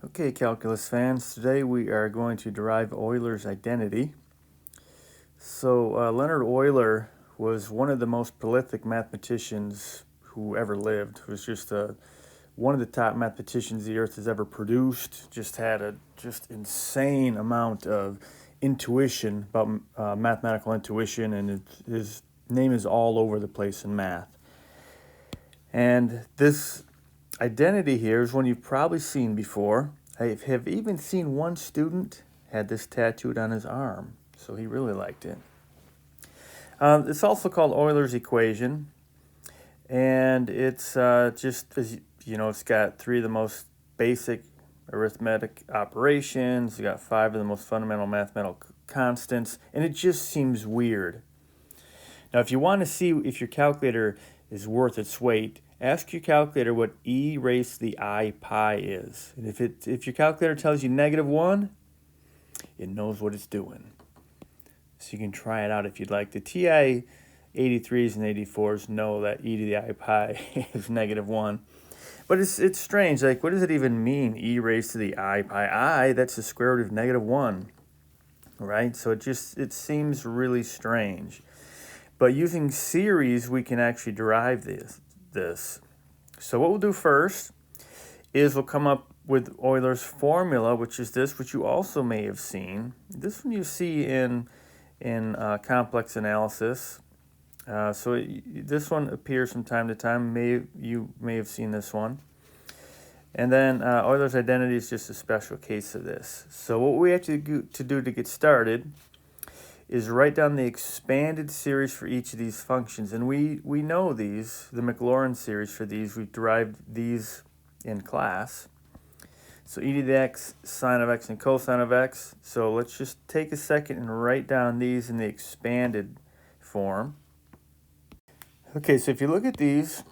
Okay, calculus fans, today we are going to derive Euler's identity. So Leonard Euler was one of the most prolific mathematicians who ever lived. He was just one of the top mathematicians the earth has ever produced. Just had a insane amount of intuition about mathematical intuition, and his name is all over the place in math. And this identity here is one you've probably seen before. I have even seen one student had this tattooed on his arm, so he really liked it. It's also called Euler's equation, and it's just, as you know, it's got three of the most basic arithmetic operations. It's got five of the most fundamental mathematical constants, and it just seems weird. Now, if you want to see if your calculator is worth its weight, ask your calculator what e raised to the I pi is. And if your calculator tells you -1, it knows what it's doing. So you can try it out if you'd like. The TI 83s and 84s know that e to the I pi is -1. But it's strange. Like, what does it even mean, e raised to the I pi? I, that's the square root of -1, right? So it seems really strange. But using series, we can actually derive this. So what we'll do first is we'll come up with Euler's formula, which is this, which you also may have seen. This one you see in complex analysis. This one appears from time to time. You may have seen this one. And then Euler's identity is just a special case of this. So what we have to do to get started is write down the expanded series for each of these functions. And we know these, the Maclaurin series for these. We've derived these in class. So e to the x, sine of x, and cosine of x. So let's just take a second and write down these in the expanded form. Okay, so if you look at these,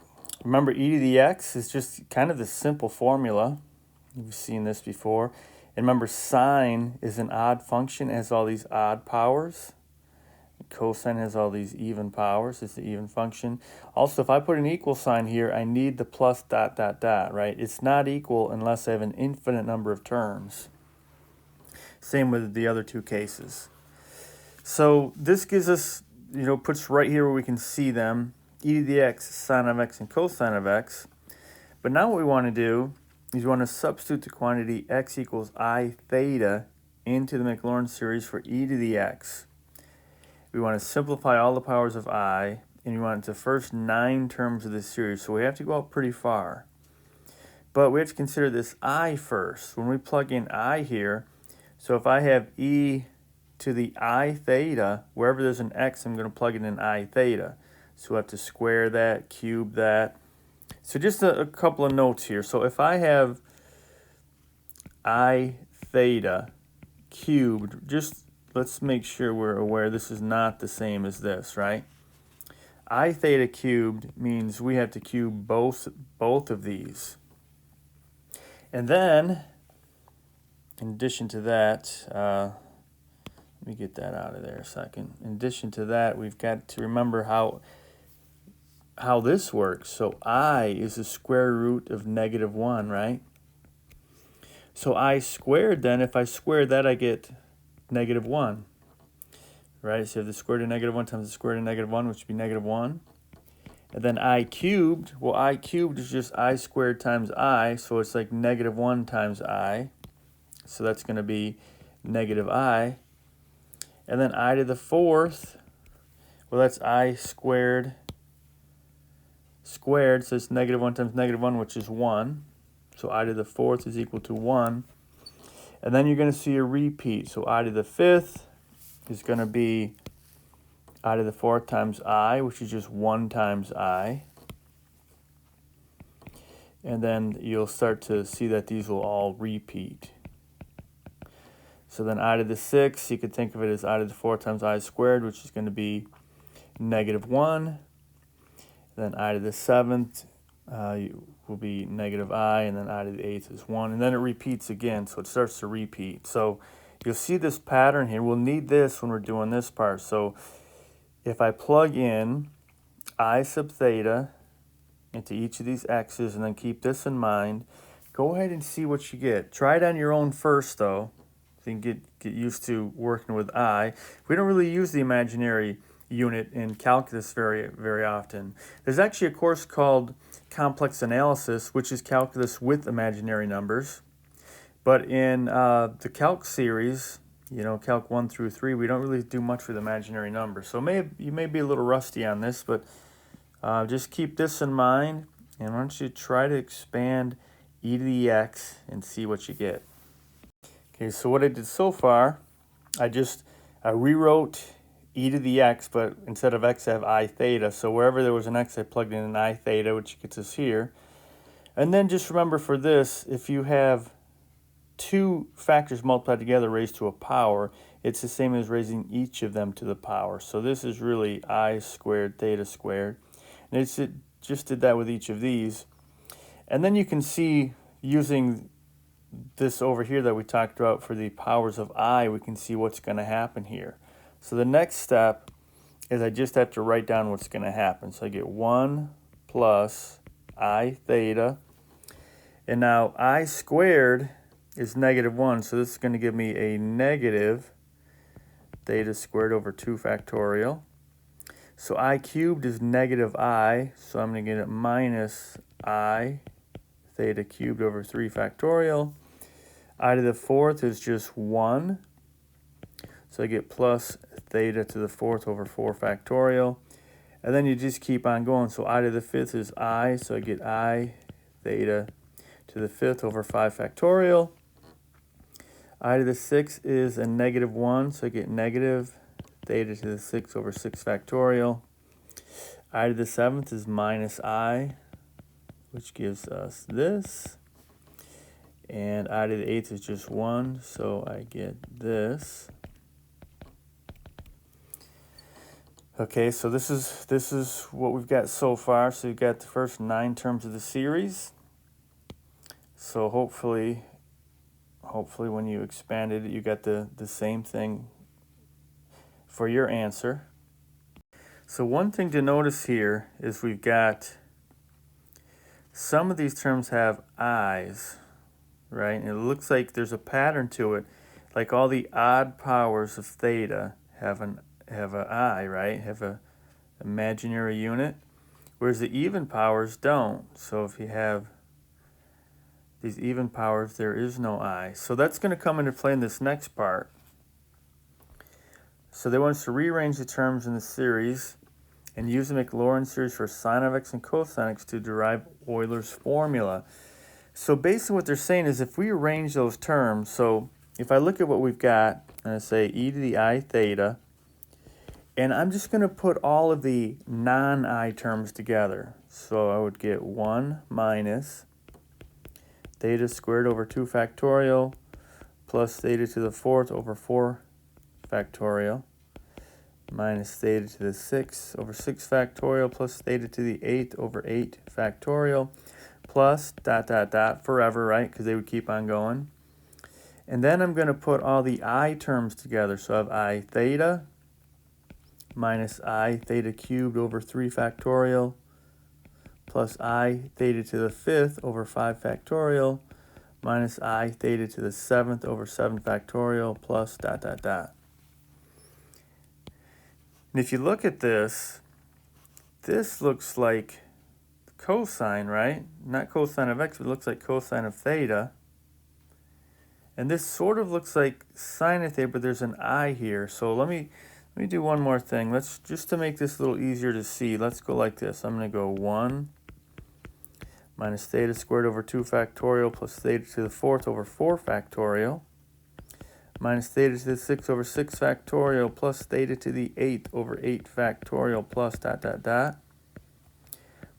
remember e to the x is just kind of the simple formula. You've seen this before. And remember, sine is an odd function. It has all these odd powers. Cosine has all these even powers. It's the even function. Also, if I put an equal sign here, I need the plus ... right? It's not equal unless I have an infinite number of terms. Same with the other two cases. So this gives us, puts right here where we can see them. E to the x, sine of x, and cosine of x. But now what we want to do is we want to substitute the quantity x equals I theta into the Maclaurin series for e to the x. We want to simplify all the powers of I, and we want the first 9 terms of this series, so we have to go out pretty far. But we have to consider this I first. When we plug in I here, so if I have e to the I theta, wherever there's an x, I'm going to plug it in I theta. So we have to square that, cube that. So just a couple of notes here. So if I have I theta cubed, just let's make sure we're aware this is not the same as this, right? I theta cubed means we have to cube both of these. And then, in addition to that, let me get that out of there a second. In addition to that, we've got to remember how this works. So I is the square root of -1, right? So I squared, then, if I square that, I get -1, right? So you have the square root of -1 times the square root of -1, which would be -1. And then I cubed, well, I cubed is just I squared times I, so it's like -1 times I. So that's going to be -I. And then I to the 4th, well, that's I squared, so it's -1 times -1, which is 1. So I to the 4th is equal to 1. And then you're going to see a repeat. So I to the 5th is going to be I to the 4th times I, which is just 1 times I. And then you'll start to see that these will all repeat. So then I to the 6th, you could think of it as I to the 4th times I squared, which is going to be -1. Then I to the 7th will be -I, and then I to the 8th is 1. And then it repeats again, so it starts to repeat. So you'll see this pattern here. We'll need this when we're doing this part. So if I plug in I sub theta into each of these x's and then keep this in mind, go ahead and see what you get. Try it on your own first, though. So you can get used to working with I. We don't really use the imaginary unit in calculus very often. There's actually a course called Complex Analysis, which is calculus with imaginary numbers. But in the calc series, you know, calc 1 through 3, we don't really do much with imaginary numbers. So you may be a little rusty on this, but just keep this in mind. And why don't you try to expand e to the x and see what you get. Okay, so what I did so far, I rewrote e to the x, but instead of x I have I theta. So wherever there was an x, I plugged in an I theta, which gets us here. And then just remember for this, if you have two factors multiplied together raised to a power, it's the same as raising each of them to the power. So this is really I squared theta squared. And it just did that with each of these. And then you can see, using this over here that we talked about for the powers of I, we can see what's going to happen here. So the next step is I just have to write down what's going to happen. So I get 1 plus I theta. And now I squared is -1, so this is going to give me a negative theta squared over 2 factorial. So I cubed is -I, so I'm going to get it minus I theta cubed over 3 factorial. I to the 4th is just 1, so I get plus theta to the 4th over 4 factorial. And then you just keep on going, so I to the 5th is I, so I get I theta to the 5th over 5 factorial. I to the 6th is a -1, so I get negative theta to the 6th over 6 factorial. I to the 7th is minus I, which gives us this. And I to the 8th is just 1, so I get this. Okay, so this is what we've got so far. So you've got the first 9 terms of the series. So hopefully when you expanded it, you got the same thing for your answer. So one thing to notice here is we've got some of these terms have i's, right? And it looks like there's a pattern to it. Like all the odd powers of theta have a I, right? Have a imaginary unit, whereas the even powers don't. So if you have these even powers, there is no I. So that's going to come into play in this next part. So they want us to rearrange the terms in the series and use the Maclaurin series for sine of x and cosine x to derive Euler's formula. So basically what they're saying is if we arrange those terms, so if I look at what we've got, and I say e to the I theta, and I'm just going to put all of the non-I terms together. So I would get 1 minus theta squared over 2 factorial plus theta to the 4th over 4 factorial minus theta to the 6th over 6 factorial plus theta to the 8th over 8 factorial plus ... forever, right? Because they would keep on going. And then I'm going to put all the I terms together. So I have I theta minus I theta cubed over 3 factorial plus I theta to the 5th over 5 factorial minus I theta to the 7th over 7 factorial plus ... And if you look at this, this looks like cosine, right? Not cosine of x, but it looks like cosine of theta. And this sort of looks like sine of theta, but there's an I here. So let me do one more thing. Let's just to make this a little easier to see, let's go like this. I'm going to go 1 minus theta squared over 2 factorial plus theta to the 4th over 4 factorial minus theta to the 6th over 6 factorial plus theta to the 8th over 8 factorial plus ...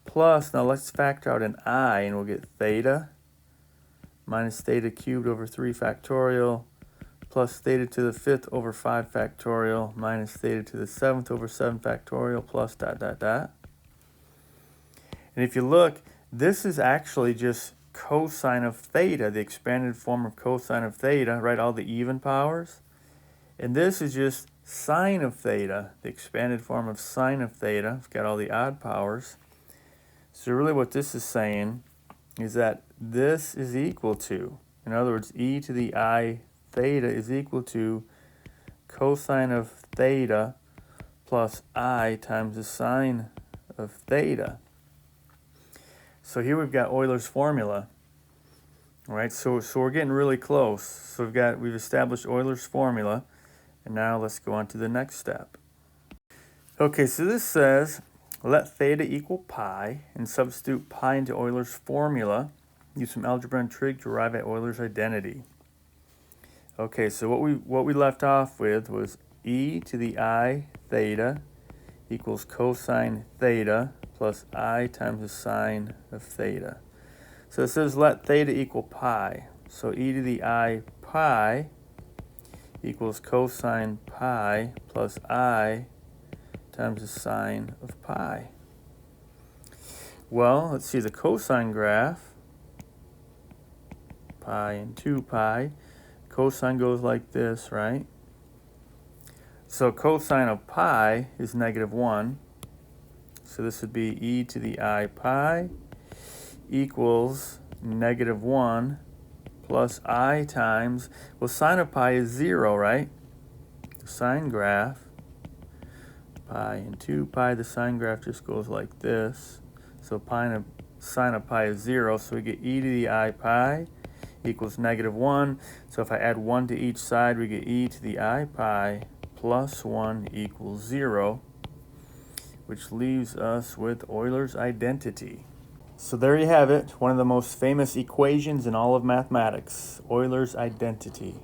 Plus, now let's factor out an I, and we'll get theta minus theta cubed over 3 factorial plus theta to the 5th over 5 factorial minus theta to the 7th over 7 factorial plus ... And if you look, this is actually just cosine of theta, the expanded form of cosine of theta, right? All the even powers. And this is just sine of theta, the expanded form of sine of theta. It's got all the odd powers. So really what this is saying is that this is equal to, in other words, e to the I theta is equal to cosine of theta plus I times the sine of theta. So here we've got Euler's formula. All right, so we're getting really close. So we've established Euler's formula, and now let's go on to the next step. Okay, so this says let theta equal pi and substitute pi into Euler's formula. Use some algebra and trig to arrive at Euler's identity. Okay, so what we left off with was e to the I theta equals cosine theta plus I times the sine of theta. So it says let theta equal pi. So e to the I pi equals cosine pi plus I times the sine of pi. Well, let's see the cosine graph. Pi and 2 pi. Cosine goes like this, right? So cosine of pi is -1. So this would be e to the I pi equals -1 plus I times, well, sine of pi is 0, right? The sine graph, pi and 2 pi, the sine graph just goes like this. So sine of pi is 0, so we get e to the I pi equals -1. So if I add 1 to each side, we get e to the I pi plus 1 equals 0, which leaves us with Euler's identity. So there you have it, one of the most famous equations in all of mathematics, Euler's identity.